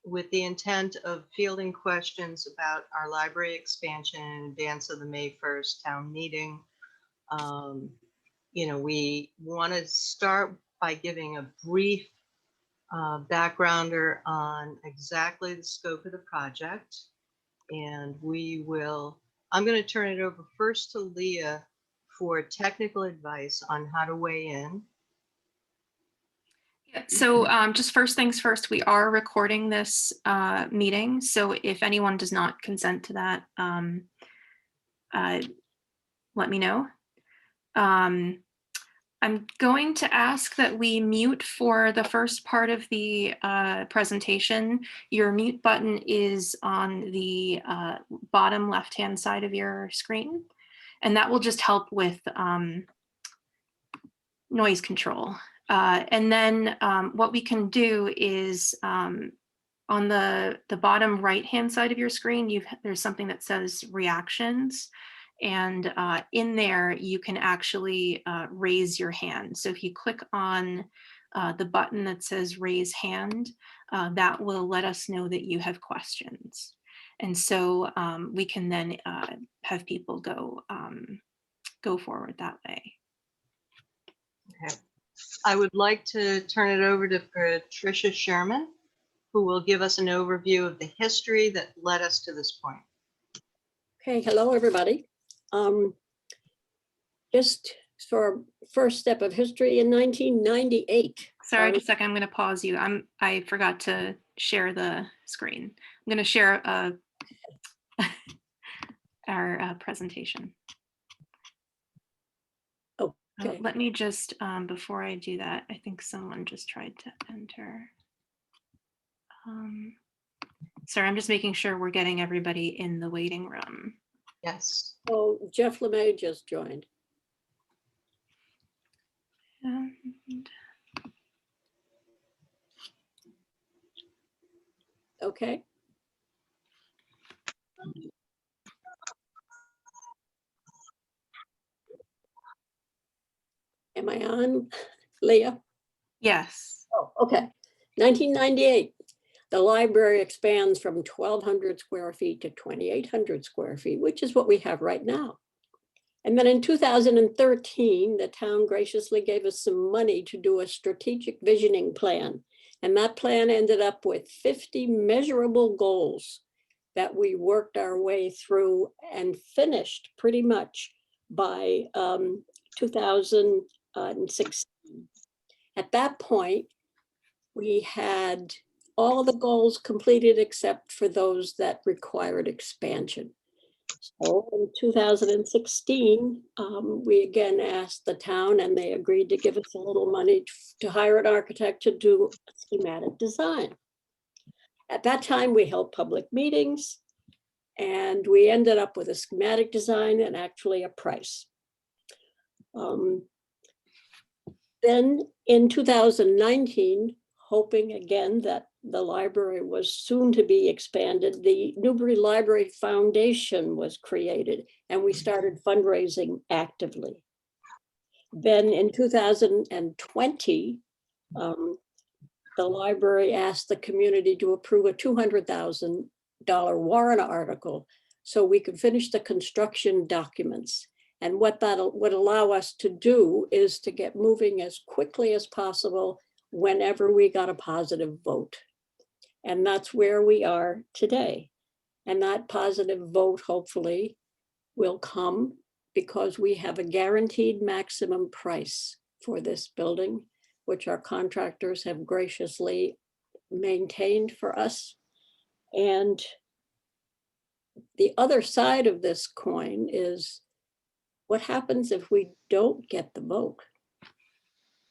with the intent of fielding questions about our library expansion in advance of the May 1st town meeting. We want to start by giving a brief backgrounder on exactly the scope of the project. And I'm going to turn it over first to Leah for technical advice on how to weigh in. So just first things first, we are recording this meeting. So if anyone does not consent to that, let me know. I'm going to ask that we mute for the first part of the presentation. Your mute button is on the bottom left-hand side of your screen, and that will just help with noise control. And then what we can do is on the bottom right-hand side of your screen, there's something that says reactions. And in there, you can actually raise your hand. So if you click on the button that says raise hand, that will let us know that you have questions. And so we can then have people go forward that way. Okay. I would like to turn it over to Patricia Sherman, who will give us an overview of the history that led us to this point. Okay, hello everybody. Just for first step of history, in 1998. Sorry, just a second, I'm going to pause you. I forgot to share the screen. I'm going to share our presentation. Okay. Let me just, before I do that, I think someone just tried to enter. Sorry, I'm just making sure we're getting everybody in the waiting room. Yes. Oh, Jeff Lemay just joined. And okay. Am I on, Leah? yes. Oh, okay. 1998. The library expands from 1,200 square feet to 2,800 square feet, which is what we have right now. And then in 2013, the town graciously gave us some money to do a strategic visioning plan. And that plan ended up with 50 measurable goals that we worked our way through and finished pretty much by 2016. At that point, we had all the goals completed except for those that required expansion. So in 2016, we again asked the town and they agreed to give us a little money to hire an architect to do a schematic design. At that time, we held public meetings and we ended up with a schematic design and actually a price. Then in 2019, hoping again that the library was soon to be expanded, the Newbury Library Foundation was created and we started fundraising actively. Then in 2020, the library asked the community to approve a $200,000 warrant article so we could finish the construction documents. And what that would allow us to do is to get moving as quickly as possible whenever we got a positive vote. And that's where we are today. And that positive vote hopefully will come because we have a guaranteed maximum price for this building, which our contractors have graciously maintained for us. And the other side of this coin is what happens if we don't get the vote?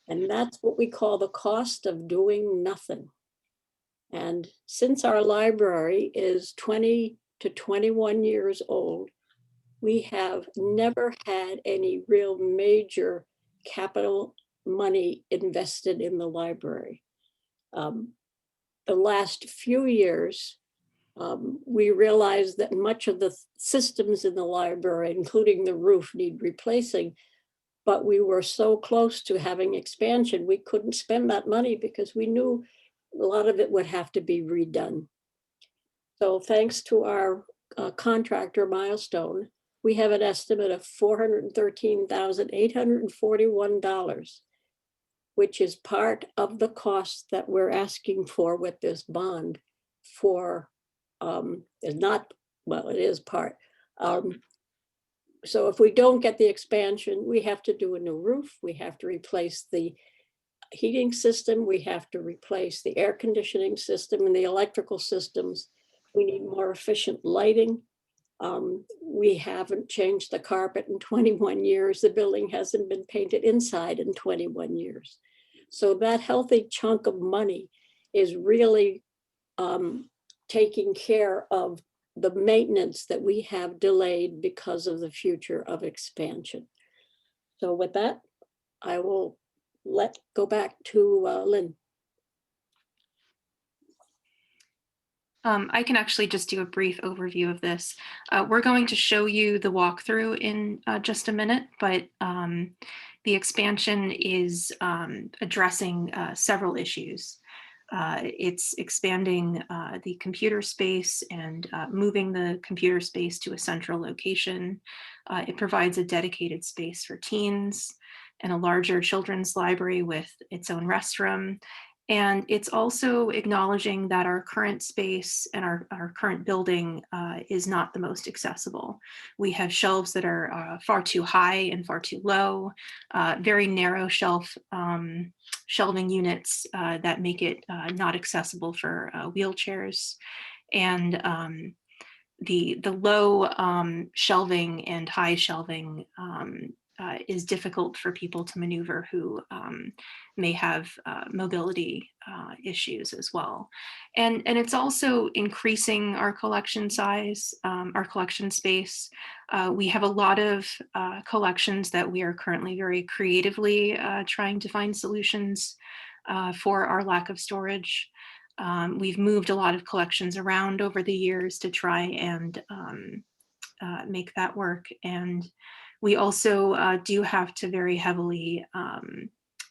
And that's what we call the cost of doing nothing. And since our library is 20 to 21 years old, we have never had any real major capital money invested in the library. The last few years, we realized that much of the systems in the library, including the roof, need replacing, but we were so close to having expansion, we couldn't spend that money because we knew a lot of it would have to be redone. So thanks to our contractor Milestone, we have an estimate of $413,841, which is part of the cost that we're asking for with this bond for, is not, well, it is part. So if we don't get the expansion, we have to do a new roof. We have to replace the heating system. We have to replace the air conditioning system and the electrical systems. We need more efficient lighting. We haven't changed the carpet in 21 years. The building hasn't been painted inside in 21 years. So that healthy chunk of money is really taking care of the maintenance that we have delayed because of the future of expansion. So with that, I will go back to Lynn. I can actually just do a brief overview of this. We're going to show you the walkthrough in just a minute, but the expansion is addressing several issues. It's expanding the computer space and moving the computer space to a central location. It provides a dedicated space for teens and a larger children's library with its own restroom. And it's also acknowledging that our current space and our current building is not the most accessible. We have shelves that are far too high and far too low, very narrow shelving units that make it not accessible for wheelchairs. And the low shelving and high shelving is difficult for people to maneuver who may have mobility issues as well. And it's also increasing our collection size, our collection space. We have a lot of collections that we are currently very creatively trying to find solutions for our lack of storage. We've moved a lot of collections around over the years to try and make that work. And we also do have to very heavily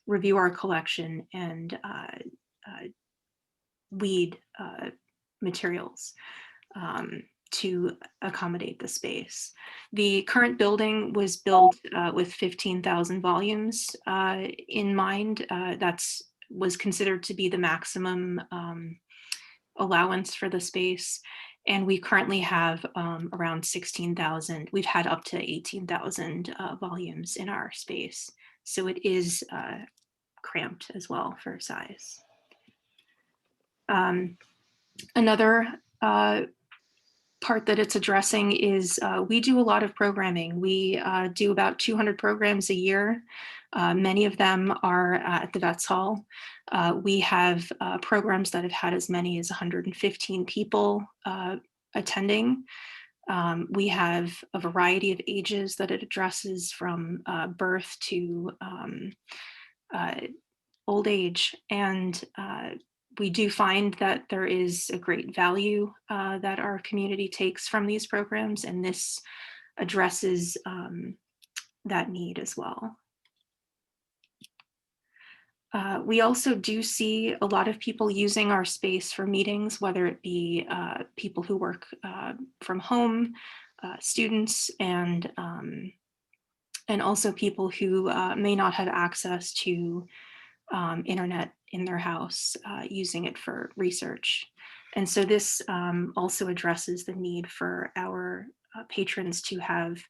review our collection and weed materials to accommodate the space. The current building was built with 15,000 volumes in mind. That's was considered to be the maximum allowance for the space. And we currently have around 16,000. We've had up to 18,000 volumes in our space. So it is cramped as well for size. Another part that it's addressing is we do a lot of programming. We do about 200 programs a year. Many of them are at the Vets Hall. We have programs that have had as many as 115 people attending. We have a variety of ages that it addresses, from birth to old age. And we do find that there is a great value that our community takes from these programs, and this addresses that need as well. We also do see a lot of people using our space for meetings, whether it be people who work from home, students, and also people who may not have access to internet in their house, using it for research. And so this also addresses the need for our patrons to have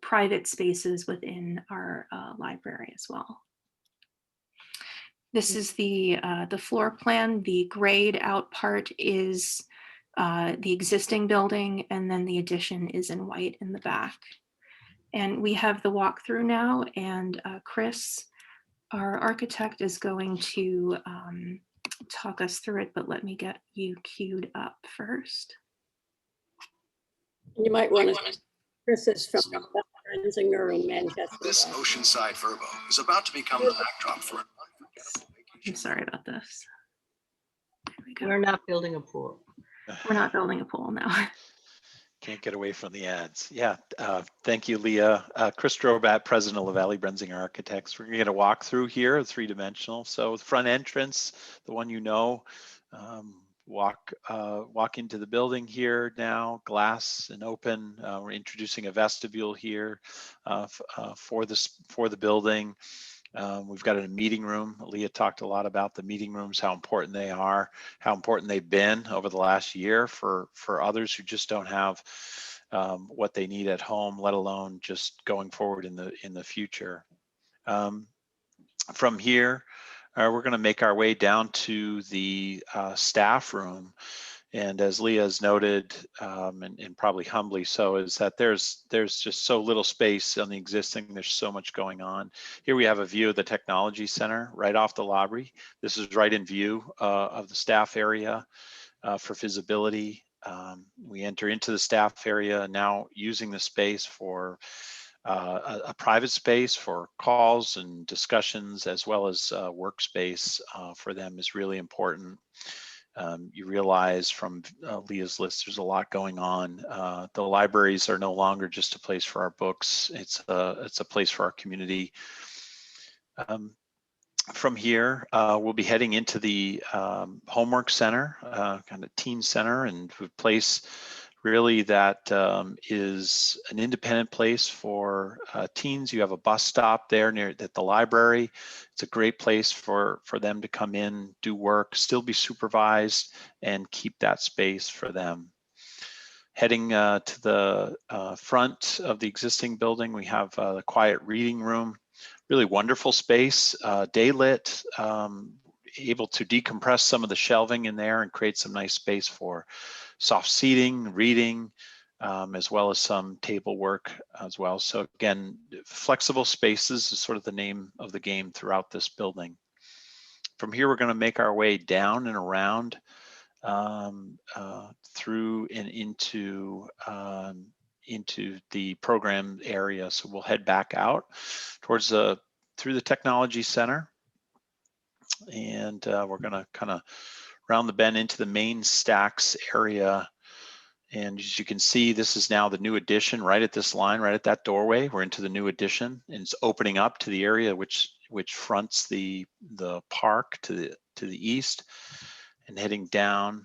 private spaces within our library as well. This is the floor plan. The grayed out part is the existing building, and then the addition is in white in the back. And we have the walkthrough now, and Chris, our architect, is going to talk us through it, but let me get you queued up first. You might want to, Chris is from Rensinger in Manchester. This oceanside verbo is about to become the backdrop for an unforgettable vacation. I'm sorry about this. There we go. We're not building a pool. We're not building a pool now. Can't get away from the ads. Yeah, thank you, Leah. Chris Drobat, president of Valley Brenzinger Architects. We're going to walk through here, three-dimensional. So the front entrance, the one you know, walk into the building here now, glass and open. We're introducing a vestibule here for the building. We've got a meeting room. Leah talked a lot about the meeting rooms, how important they are, how important they've been over the last year for others who just don't have what they need at home, let alone just going forward in the future. From here, we're going to make our way down to the staff room. And as Leah has noted, and probably humbly so, is that there's just so little space on the existing. There's so much going on. Here we have a view of the technology center right off the lobby. This is right in view of the staff area for visibility. We enter into the staff area now using the space for a private space for calls and discussions, as well as workspace for them is really important. You realize from Leah's list, there's a lot going on. The libraries are no longer just a place for our books. It's a place for our community. From here, we'll be heading into the homework center, kind of teen center, and a place really that is an independent place for teens. You have a bus stop there near at the library. It's a great place for them to come in, do work, still be supervised, and keep that space for them. Heading to the front of the existing building, we have the quiet reading room. Really wonderful space, day lit, able to decompress some of the shelving in there and create some nice space for soft seating, reading, as well as some table work as well. So again, flexible spaces is sort of the name of the game throughout this building. From here, we're going to make our way down and around through and into the program area. So we'll head back out towards through the technology center, and we're going to kind of round the bend into the main stacks area. And as you can see, this is now the new addition right at this line, right at that doorway. We're into the new addition, and it's opening up to the area which fronts the park to the east, and heading down.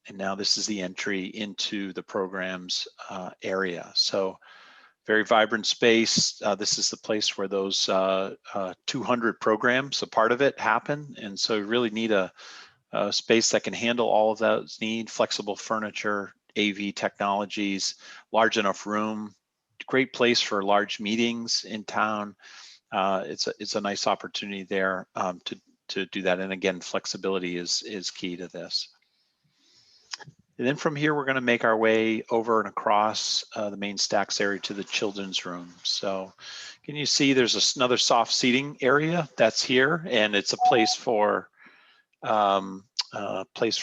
And now this is the entry into the programs area. So very vibrant space. This is the place where those 200 programs, a part of it, happen. And so you really need a space that can handle all of those needs, flexible furniture, AV technologies, large enough room, great place for large meetings in town. It's a nice opportunity there to do that. And again, flexibility is key to this. And then from here, we're going to make our way over and across the main stacks area to the children's room. So can you see there's another soft seating area that's here, and it's a place for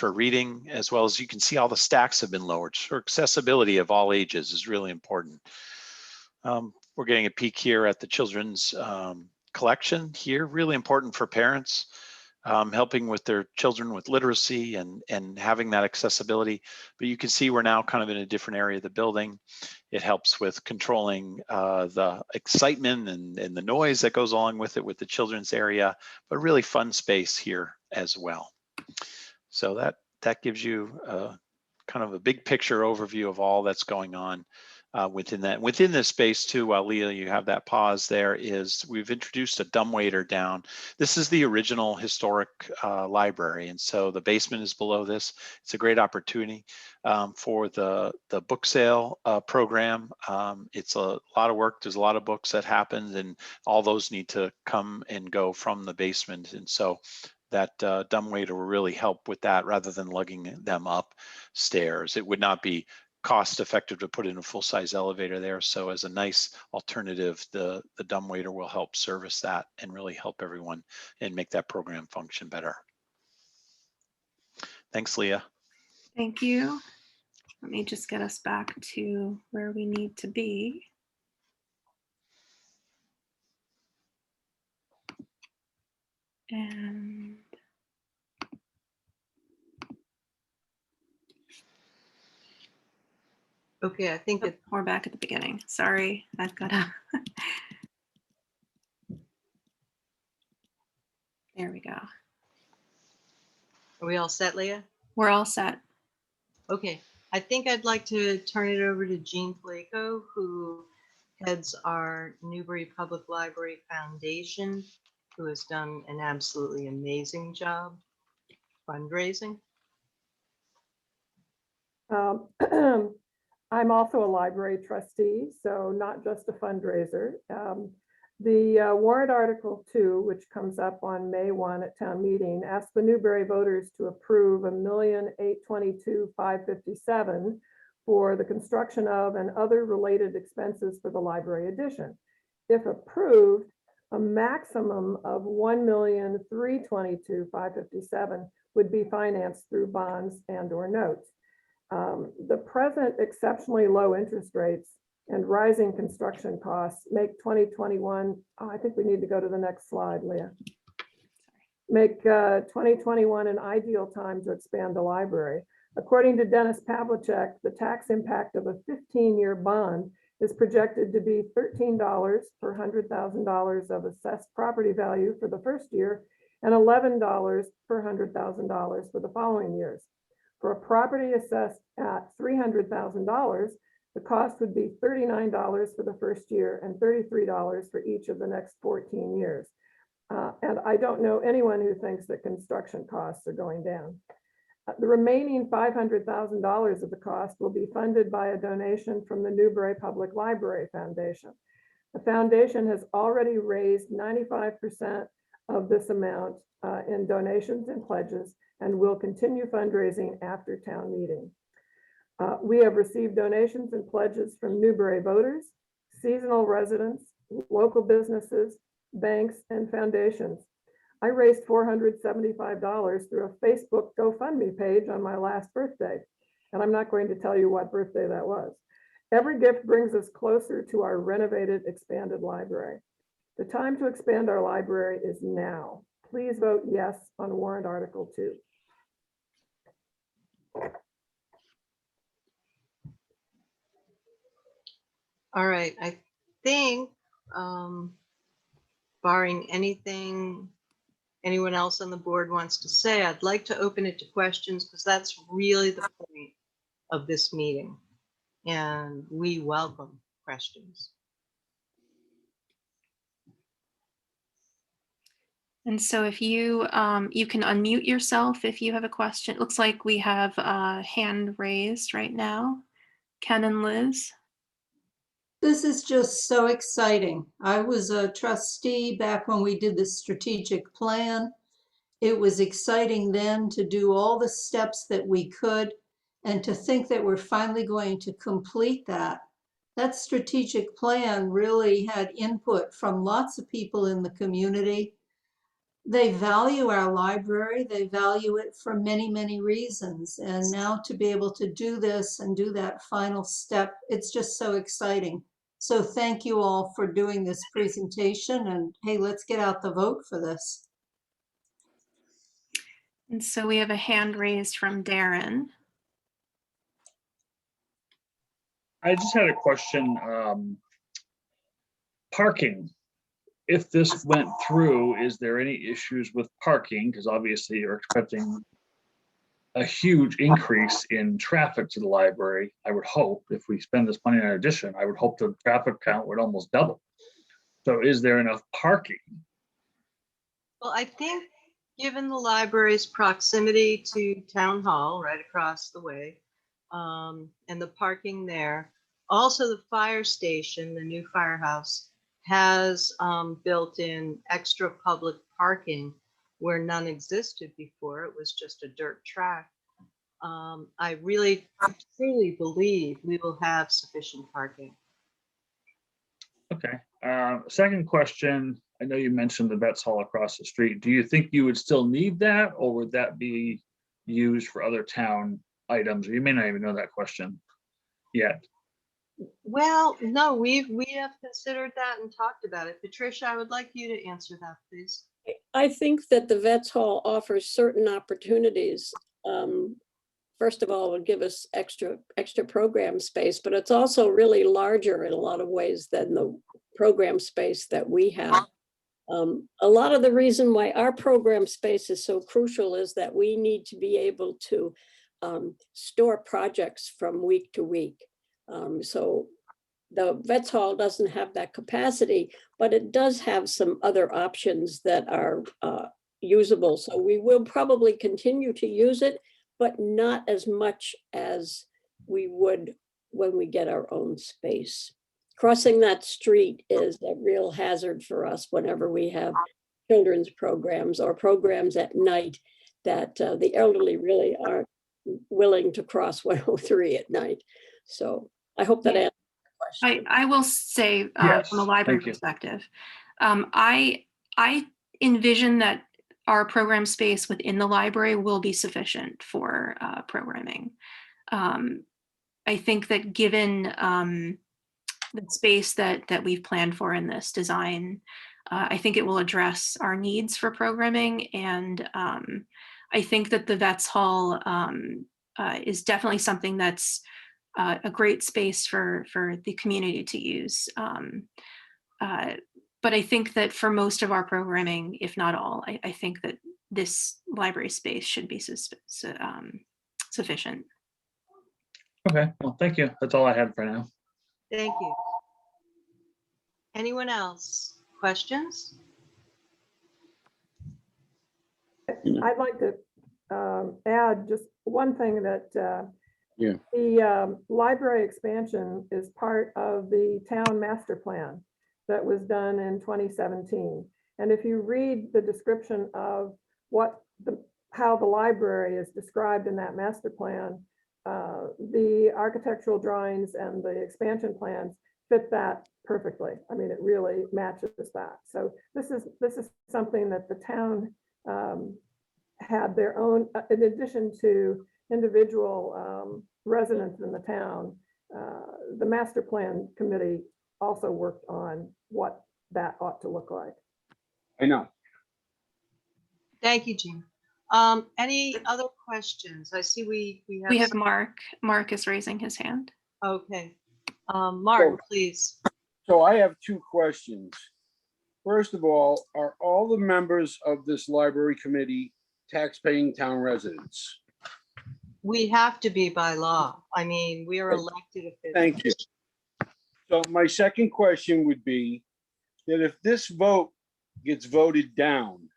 reading, as well as you can see all the stacks have been lowered. So accessibility of all ages is really important. We're getting a peek here at the children's collection here, really important for parents. Helping with their children with literacy and having that accessibility. But you can see we're now kind of in a different area of the building. It helps with controlling the excitement and the noise that goes along with it with the children's area, but really fun space here as well. So that gives you kind of a big picture overview of all that's going on within this space too. While Leah, you have that pause there, is we've introduced a dumbwaiter down. This is the original historic library, and so the basement is below this. It's a great opportunity for the book sale program. It's a lot of work. There's a lot of books that happen, and all those need to come and go from the basement, and so that dumbwaiter will really help with that rather than lugging them upstairs. It would not be cost effective to put in a full-size elevator there. So as a nice alternative, the dumbwaiter will help service that and really help everyone and make that program function better. Thanks, Leah. Thank you. Let me just get us back to where we need to be. And Okay, I think it, We're back at the beginning. Sorry, I've got to. There we go. are we all set, Leah? We're all set. Okay, I think I'd like to turn it over to Jean Flacco, who heads our Newbury Public Library Foundation, who has done an absolutely amazing job fundraising. I'm also a library trustee, so not just a fundraiser. The warrant article 2, which comes up on May 1 at town meeting, asks the Newbury voters to approve $1,822,557 for the construction of and other related expenses for the library addition. If approved, a maximum of $1,322,557 would be financed through bonds and/or notes. The present exceptionally low interest rates and rising construction costs make 2021, I think we need to go to the next slide, Leah. Make 2021 an ideal time to expand the library. According to Dennis Pavlicek, the tax impact of a 15-year bond is projected to be $13 per $100,000 of assessed property value for the first year and $11 per $100,000 for the following years. For a property assessed at $300,000, the cost would be $39 for the first year and $33 for each of the next 14 years. And I don't know anyone who thinks that construction costs are going down. The remaining $500,000 of the cost will be funded by a donation from the Newbury Public Library Foundation. The foundation has already raised 95% of this amount in donations and pledges and will continue fundraising after town meeting. We have received donations and pledges from Newbury voters, seasonal residents, local businesses, banks, and foundations. I raised $475 through a Facebook GoFundMe page on my last birthday, and I'm not going to tell you what birthday that was. Every gift brings us closer to our renovated, expanded library. The time to expand our library is now. Please vote yes on warrant article 2. All right, I think, barring anything anyone else on the board wants to say, I'd like to open it to questions because that's really the point of this meeting. And we welcome questions. And so if you you can unmute yourself if you have a question. It looks like we have a hand raised right now. Ken and Liz. This is just so exciting. I was a trustee back when we did the strategic plan. It was exciting then to do all the steps that we could and to think that we're finally going to complete that. That strategic plan really had input from lots of people in the community. They value our library. They value it for many, many reasons. And now to be able to do this and do that final step, it's just so exciting. So thank you all for doing this presentation, and hey, let's get out the vote for this. And so we have a hand raised from Darren. I just had a question. Parking. If this went through, is there any issues with parking? Because obviously you're expecting a huge increase in traffic to the library. I would hope if we spend this money on addition, I would hope the traffic count would almost double. So is there enough parking? Well, I think given the library's proximity to Town Hall right across the way, and the parking there, also the fire station, the new firehouse, has built in extra public parking where none existed before. It was just a dirt track. I really truly believe we will have sufficient parking. Okay. Second question. I know you mentioned the Vets Hall across the street. Do you think you would still need that, or would that be used for other town items? You may not even know that question yet. Well, no, we have considered that and talked about it. Patricia, I would like you to answer that, please. I think that the Vets Hall offers certain opportunities first of all, would give us extra program space, but it's also really larger in a lot of ways than the program space that we have. A lot of the reason why our program space is so crucial is that we need to be able to store projects from week to week. So the Vets Hall doesn't have that capacity, but it does have some other options that are usable. So we will probably continue to use it, but not as much as we would when we get our own space. Crossing that street is a real hazard for us whenever we have children's programs or programs at night that the elderly really aren't willing to cross 103 at night. So I hope that answers the question. I will say Yes, from a library thank you. perspective, I envision that our program space within the library will be sufficient for programming. I think that given the space that we've planned for in this design, I think it will address our needs for programming. And I think that the Vets Hall is definitely something that's a great space for the community to use. But I think that for most of our programming, if not all, I think that this library space should be sufficient. Okay, well, thank you. That's all I had for now. Thank you. Anyone else? Questions? I'd like to add just one thing that Yeah. the library expansion is part of the town master plan that was done in 2017. And if you read the description of how the library is described in that master plan, the architectural drawings and the expansion plans fit that perfectly. I mean, it really matches that. So this is something that the town had their own, in addition to individual residents in the town, the master plan committee also worked on what that ought to look like. I know. Thank you, Jean. Any other questions? I see we We have some- Mark. Mark is raising his hand. Okay. Martin, So- please. So I have two questions. First of all the members of this library committee tax-paying town residents? We have to be by law. I mean, we are Right. elected officials. Thank you. So my second question would be that if this vote gets voted down,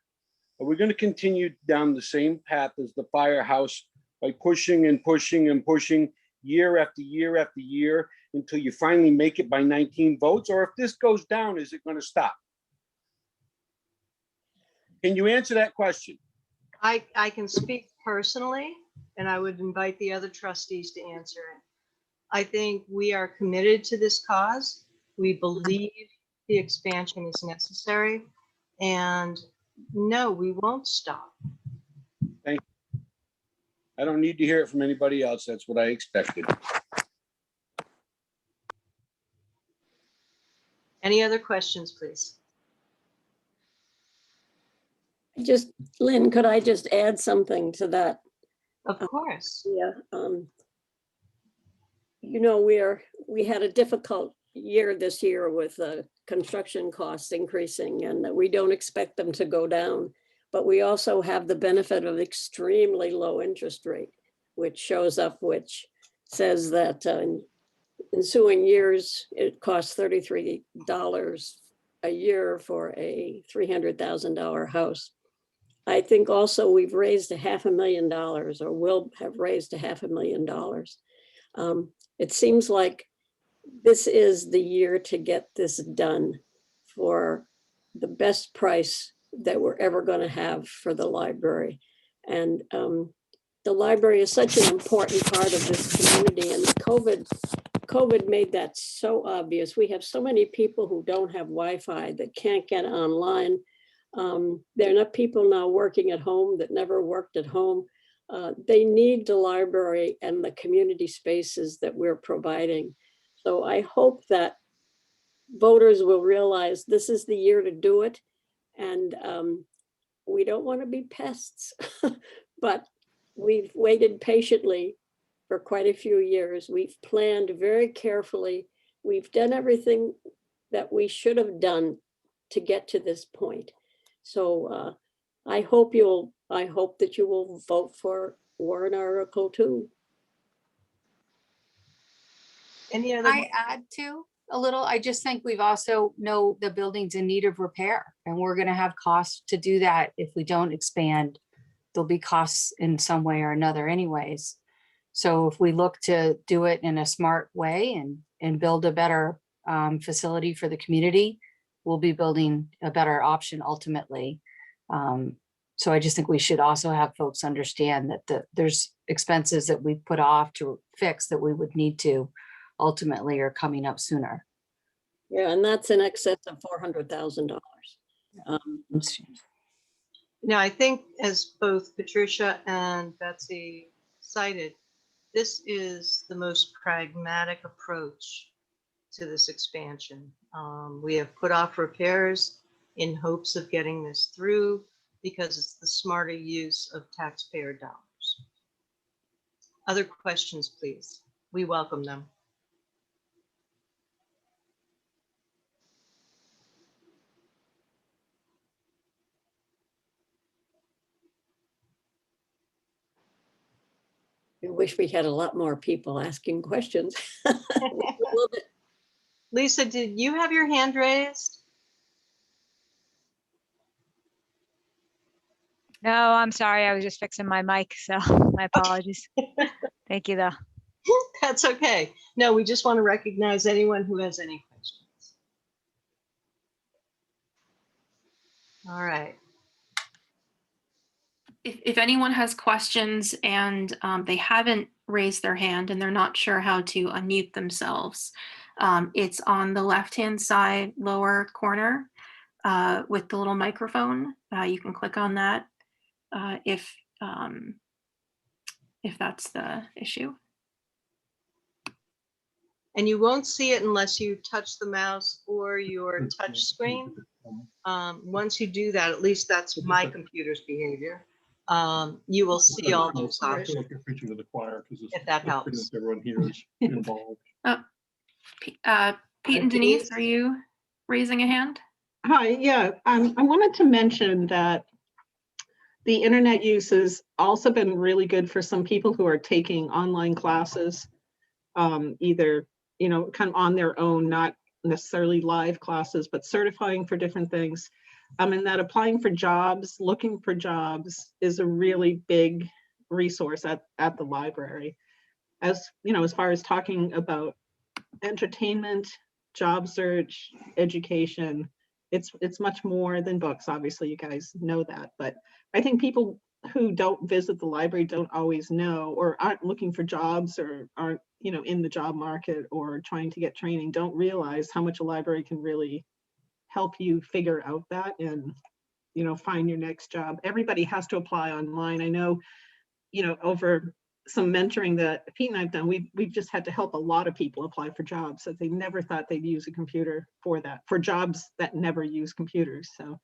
are we going to continue down the same path as the firehouse by pushing and pushing and pushing year after year after year until you finally make it by 19 votes? Or if this goes down, is it going to stop? Can you answer that question? I can speak personally, and I would invite the other trustees to answer it. I think we are committed to this cause. We believe the expansion is necessary, and no, we won't stop. I don't need to hear it from anybody else. That's what I expected. Any other questions, please? Just, Lynn, could I just add something to that? Of course. Yeah. You know, we had a difficult year this year with construction costs increasing, and we don't expect them to go down. But we also have the benefit of extremely low interest rate, which shows up, which says that in ensuing years, it costs $33 a year for a $300,000 house. I think also we've raised $500,000 or will have raised $500,000. It seems like this is the year to get this done for the best price that we're ever going to have for the library. And the library is such an important part of this community, and COVID made that so obvious. We have so many people who don't have Wi-Fi, that can't get online. There are enough people now working at home that never worked at home. They need the library and the community spaces that we're providing. So I hope that voters will realize this is the year to do it. And we don't want to be pests, but we've waited patiently for quite a few years. We've planned very carefully. We've done everything that we should have done to get to this point. So I hope that you will vote for warrant article 2. Any other? I add to a little, I just think we've also know the building's in need of repair, and we're gonna have costs to do that if we don't expand. There'll be costs in some way or another anyways. So if we look to do it in a smart way and build a better facility for the community, we'll be building a better option ultimately. So I just think we should also have folks understand that there's expenses that we put off to fix that we would need to ultimately are coming up sooner. Yeah, and that's in excess of $400,000. Now, I think as both Patricia and Betsy cited, this is the most pragmatic approach to this expansion. We have put off repairs in hopes of getting this through because it's the smarter use of taxpayer dollars. Other questions, please? We welcome them. I wish we had a lot more people asking questions. Love it. Lisa, did you have your hand raised? No, I'm sorry. I was just fixing my mic, so my apologies. Thank you, though. That's okay. No, we just want to recognize anyone who has any questions. All right. If anyone has questions and they haven't raised their hand and they're not sure how to unmute themselves, it's on the left-hand side lower corner with the little microphone. You can click on that if that's the issue. And you won't see it unless you touch the mouse or your touch screen. Once you do that, at least that's my computer's behavior. You will see all those options. If that helps. Everyone here is involved. Pete and Denise, are you raising a hand? Hi, yeah, I wanted to mention that the internet use has also been really good for some people who are taking online classes, either, you know, kind of on their own, not necessarily live classes, but certifying for different things. And that applying for jobs, looking for jobs is a really big resource at the library. As you know, as far as talking about entertainment, job search, education, it's much more than books. Obviously, you guys know that, but I think people who don't visit the library don't always know, or aren't looking for jobs, or aren't, you know, in the job market or trying to get training, don't realize how much a library can really help you figure out that and, you know, find your next job. Everybody has to apply online. I know, you know, over some mentoring that Pete and I've done, we've just had to help a lot of people apply for jobs that they never thought they'd use a computer for that, for jobs that never use computers. So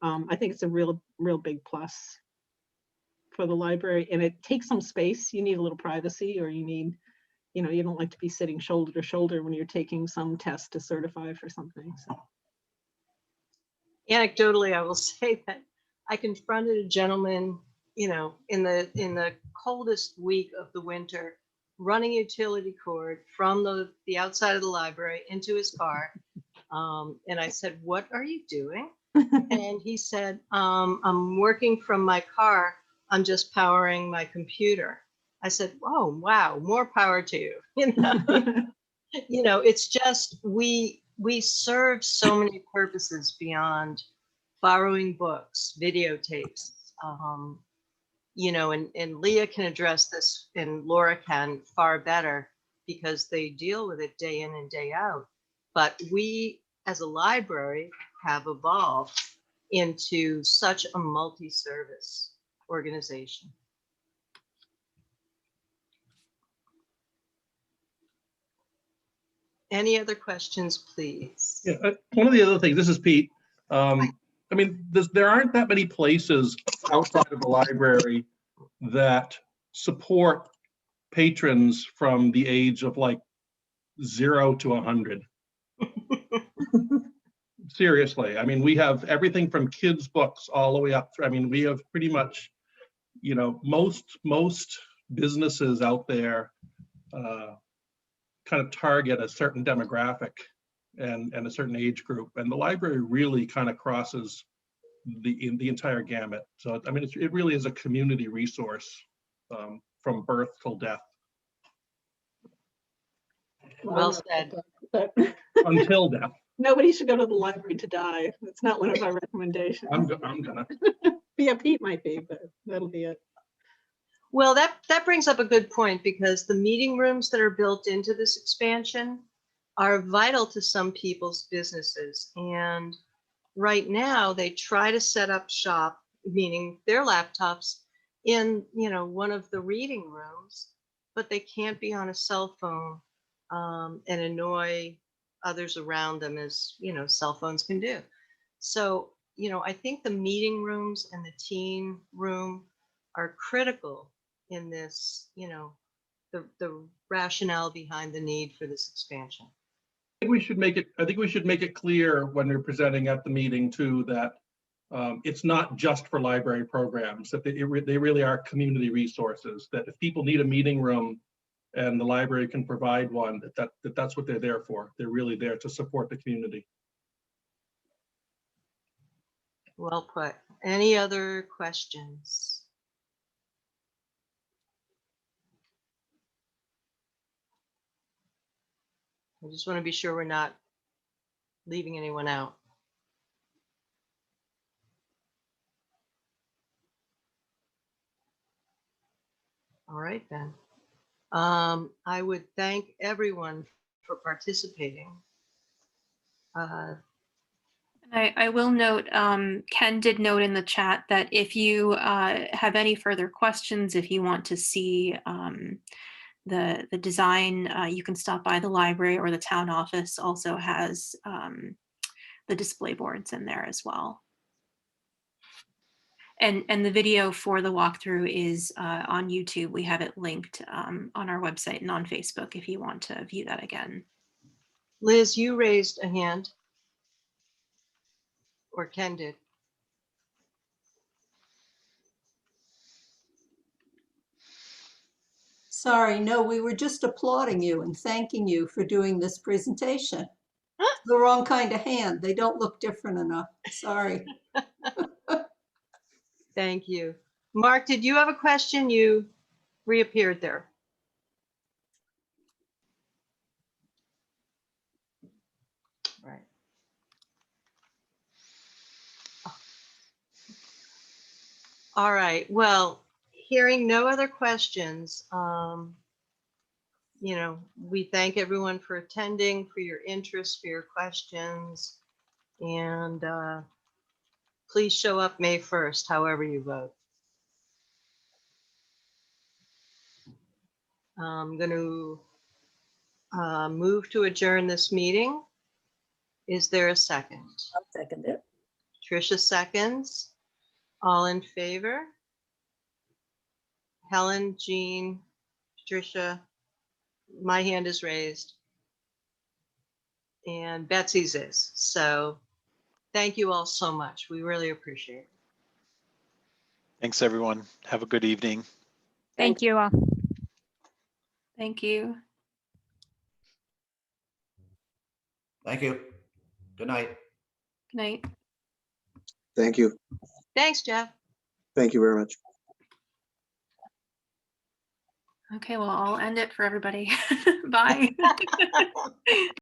I think it's a real big plus for the library, and it takes some space. You need a little privacy, or you need, you know, you don't like to be sitting shoulder to shoulder when you're taking some test to certify for something. So. Anecdotally, I will say that I confronted a gentleman, you know, in the coldest week of the winter, running a utility cord from the outside of the library into his car. And I said, "What are you doing?" And he said, "I'm working from my car. I'm just powering my computer." I said, "Oh, wow, more power to you." You know, you know, it's just, we serve so many purposes beyond borrowing books, videotapes, you know, and Leah can address this and Laura can far better because they deal with it day in and day out. But we as a library have evolved into such a multi-service organization. Any other questions, please? Yeah, one of the other things, this is Pete. I mean, there aren't that many places outside of the library that support patrons from the age of like 0 to 100. Seriously, I mean, we have everything from kids' books all the way up through, I mean, we have pretty much, you know, most businesses out there kind of target a certain demographic and a certain age group, and the library really kind of crosses the entire gamut. So I mean, it really is a community resource from birth till death. Well said. But Until death. nobody should go to the library to die. That's not one of our recommendations. I'm gonna. Yeah, Pete might be, but that'll be it. Well, that brings up a good point, because the meeting rooms that are built into this expansion are vital to some people's businesses. And right now they try to set up shop, meaning their laptops, in, you know, one of the reading rooms, but they can't be on a cell phone and annoy others around them, as, you know, cell phones can do. So, you know, I think the meeting rooms and the teen room are critical in this, you know, the rationale behind the need for this expansion. I think we should make it clear when we're presenting at the meeting too, that it's not just for library programs, that they really are community resources, that if people need a meeting room and the library can provide one, that's what they're there for. They're really there to support the community. Well put. Any other questions? I just want to be sure we're not leaving anyone out. All right, then. I would thank everyone for participating. I will note, Ken did note in the chat that if you have any further questions, if you want to see the design, you can stop by the library, or the town office also has the display boards in there as well. And the video for the walkthrough is on YouTube. We have it linked on our website and on Facebook if you want to view that again. Liz, you raised a hand. Or Ken did. Sorry, no, we were just applauding you and thanking you for doing this presentation. The wrong kind of hand. They don't look different enough. Sorry. Thank you. Mark, did you have a question? You reappeared there. Right. All right. Well, hearing no other questions, you know, we thank everyone for attending, for your interest, for your questions, and please show up May 1st, however you vote. I'm going to move to adjourn this meeting. Is there a second? I'll second it. Tricia seconds. All in favor? Helen, Jean, Patricia, my hand is raised. And Betsy's is. So thank you all so much. We really appreciate it. Thanks, everyone. Have a good evening. Thank you all. Thank you. Thank you. Good night. Good night. Thank you. Thanks, Jeff. Thank you very much. Okay, well, I'll end it for everybody. Bye.